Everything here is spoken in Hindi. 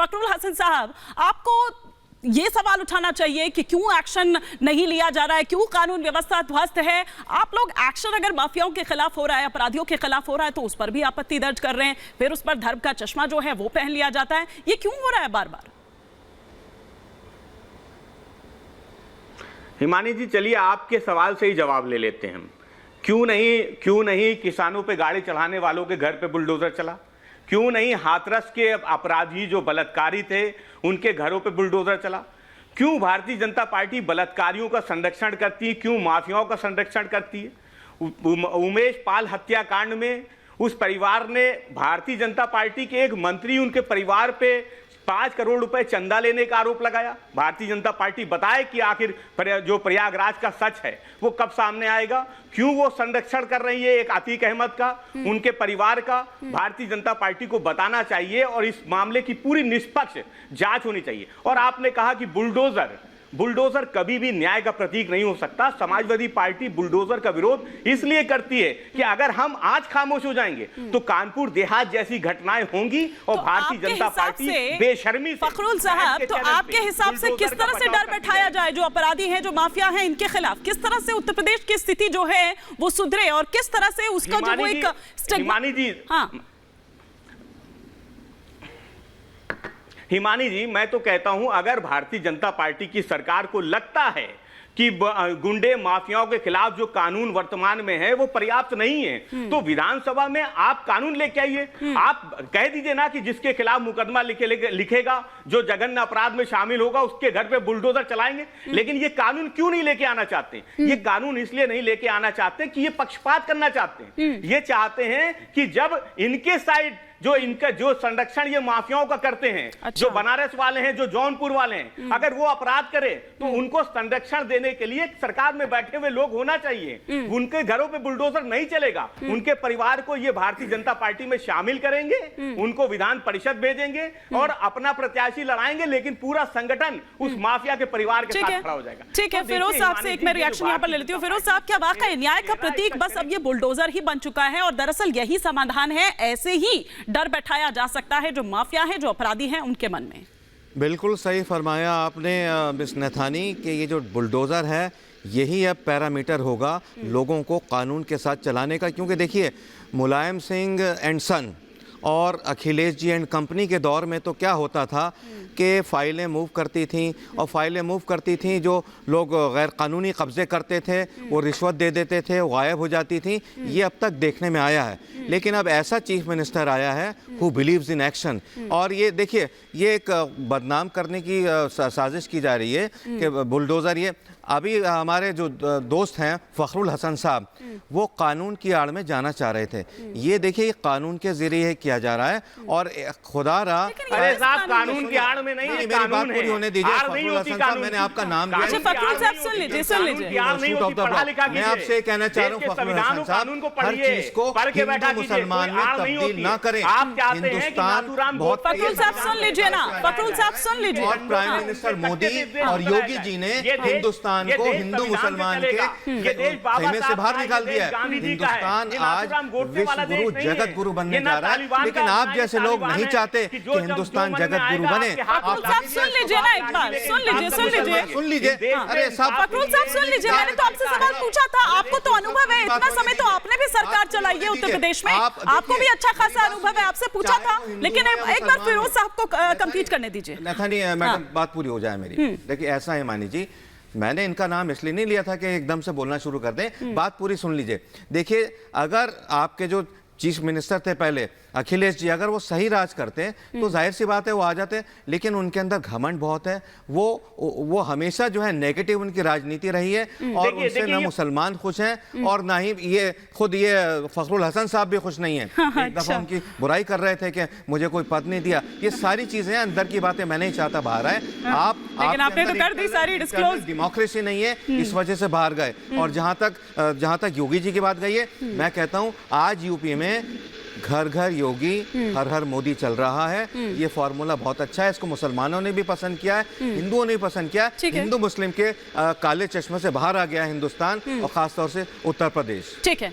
फखरुल हसन साहब, आपको ये सवाल उठाना चाहिए कि क्यों एक्शन नहीं लिया जा रहा है, क्यों कानून व्यवस्था ध्वस्त है। आप लोग एक्शन अगर माफियाओं के खिलाफ हो रहा है, अपराधियों के खिलाफ हो रहा है, तो उस पर भी आपत्ति दर्ज कर रहे हैं, फिर उस पर धर्म का चश्मा जो है वो पहन लिया जाता है। ये क्यों हो रहा है बार बार? हिमानी जी, चलिए आपके सवाल से ही जवाब ले लेते हैं हम। क्यों नहीं किसानों पे गाड़ी चढ़ाने वालों के घर पे बुलडोजर चला? क्यों नहीं हाथरस के अपराधी जो बलात्कारी थे उनके घरों पे बुलडोजर चला? क्यों भारतीय जनता पार्टी बलात्कारियों का संरक्षण करती है? क्यों माफियाओं का संरक्षण करती है? उमेश पाल हत्याकांड में उस परिवार ने भारतीय जनता पार्टी के एक मंत्री उनके परिवार पे 5 करोड़ रुपए चंदा लेने का आरोप लगाया। भारतीय जनता पार्टी बताए कि आखिर जो प्रयागराज का सच है वो कब सामने आएगा? क्यों वो संरक्षण कर रही है एक अतीक अहमद का, उनके परिवार का? भारतीय जनता पार्टी को बताना चाहिए और इस मामले की पूरी निष्पक्ष जांच होनी चाहिए। और आपने कहा कि बुलडोजर कभी भी न्याय का प्रतीक नहीं हो सकता। समाजवादी पार्टी बुलडोजर का विरोध इसलिए करती है कि अगर हम आज खामोश हो जाएंगे तो कानपुर देहात जैसी घटनाएं होंगी और भारतीय जनता पार्टी बेशर्मी से। फखरुल साहब, तो आपके हिसाब से किस तरह से डर बैठाया जाए जो अपराधी हैं, जो माफिया हैं, इनके खिलाफ? किस तरह से उत्तर प्रदेश की स्थिति जो है वो सुधरे और किस तरह से उसका जो वो एक हिमानी जी, मैं तो कहता हूं अगर भारतीय जनता पार्टी की सरकार को लगता है कि गुंडे माफियाओं के खिलाफ जो कानून वर्तमान में है वो पर्याप्त नहीं है, तो विधानसभा में आप कानून लेके आइए। आप कह दीजिए ना कि जिसके खिलाफ मुकदमा लिखेगा, जो जघन्य अपराध में शामिल होगा, उसके घर पे बुलडोजर चलाएंगे। लेकिन ये कानून क्यों नहीं लेके आना चाहते? ये कानून इसलिए नहीं लेके आना चाहते कि ये पक्षपात करना चाहते हैं। ये चाहते हैं कि जब इनके साइड जो संरक्षण ये माफियाओं का करते हैं, जो बनारस वाले हैं, जो जौनपुर वाले हैं, अगर वो अपराध करें तो उनको संरक्षण देने के लिए सरकार में बैठे हुए लोग होना चाहिए। उनके घरों पे बुलडोजर नहीं चलेगा। उनके परिवार को ये भारतीय जनता पार्टी में शामिल करेंगे, उनको विधान परिषद भेजेंगे और अपना प्रत्याशी लड़ाएंगे, लेकिन पूरा संगठन उस माफिया के परिवार के साथ खड़ा हो जाएगा। ठीक है, फिरोज साहब से एक मैं रिएक्शन यहाँ पर ले लेती हूँ। फिरोज साहब, क्या वाकई न्याय का प्रतीक बस अब ये बुलडोजर ही बन चुका है और दरअसल यही समाधान है? ऐसे ही डर बैठाया जा सकता है जो माफिया है, जो अपराधी हैं, उनके मन में? बिल्कुल सही फरमाया आपने मिस नथानी कि ये जो बुलडोज़र है यही अब पैरामीटर होगा लोगों को कानून के साथ चलाने का। क्योंकि देखिए, मुलायम सिंह एंड सन और अखिलेश जी एंड कंपनी के दौर में तो क्या होता था कि फ़ाइलें मूव करती थीं, और फाइलें मूव करती थीं, जो लोग गैर कानूनी कब्ज़े करते थे वो रिश्वत दे देते थे, वो गायब हो जाती थी। ये अब तक देखने में आया है। लेकिन अब ऐसा चीफ मिनिस्टर आया है हु बिलीव्स इन एक्शन। और ये देखिए, ये एक बदनाम करने की साजिश की जा रही है कि बुलडोज़र ये। अभी हमारे जो दोस्त हैं फखरुल हसन साहब, वो कानून की आड़ में जाना चाह रहे थे। ये देखिए, कानून के जरिए किया जा रहा है। और खुदा रहा, अरे साहब, कानून की आड़ में नहीं, मेरी बात पूरी होने दीजिए। फखरुल हसन साहब, मैंने आपका नाम लिया। फखरुल साहब सुन लीजिए। मैं आपसे कहना चाह रहा हूँ फखरुल हसन साहब, हर चीज को हिंदू मुसलमान में तब्दील ना करें। हिंदुस्तान बहुत, फखरुल साहब सुन लीजिए ना, फखरुल साहब सुन लीजिए। और प्राइम मिनिस्टर मोदी और योगी जी ने हिंदुस्तान को हिंदू मुसलमान के खेमे से बाहर निकाल दिया है। हिंदुस्तान आज विश्व गुरु जगत गुरु बनने जा रहा है। लेकिन आप जैसे लोग नहीं चाहते कि हिंदुस्तान जगत गुरु बने। सुन लीजिए ना, एक बार सुन लीजिए। अरे साहब, फखरुल साहब सुन लीजिए। मैंने तो आपसे सवाल पूछा था, आपको तो अनुभव है, इतना समय तो आपने भी सरकार चलाई है उत्तर प्रदेश में, आपको भी अच्छा खासा अनुभव है। आपसे पूछा था, लेकिन एक बार फिरोज साहब को कंप्लीट करने दीजिए। नथानी मैडम, बात पूरी हो जाए मेरी। देखिए, ऐसा है मानी जी, मैंने इनका नाम इसलिए नहीं लिया था कि एकदम से बोलना शुरू कर दें। बात पूरी सुन लीजिए। देखिए, अगर आपके जो चीफ मिनिस्टर थे पहले अखिलेश जी, अगर वो सही राज करते तो जाहिर सी बात है वो आ जाते। लेकिन उनके अंदर घमंड बहुत है। वो हमेशा जो है नेगेटिव उनकी राजनीति रही है। और उनसे न मुसलमान खुश हैं और ना ही ये खुद ये फखरुल हसन साहब भी खुश नहीं है। एक दफ़ा उनकी बुराई कर रहे थे कि मुझे कोई पद नहीं दिया। ये सारी चीज़ें अंदर की बातें मैं नहीं चाहता बाहर आए। आपने तो कर दी सारी डिस्क्लोज। डेमोक्रेसी नहीं है, इस वजह से बाहर गए। और जहाँ तक योगी जी की बात गई है, मैं कहता हूँ आज यूपी में घर घर योगी, हर हर मोदी चल रहा है। ये फॉर्मूला बहुत अच्छा है। इसको मुसलमानों ने भी पसंद किया है, हिंदुओं ने भी पसंद किया है। हिंदू मुस्लिम के काले चश्मे से बाहर आ गया है हिंदुस्तान, और खासतौर से उत्तर प्रदेश। ठीक है।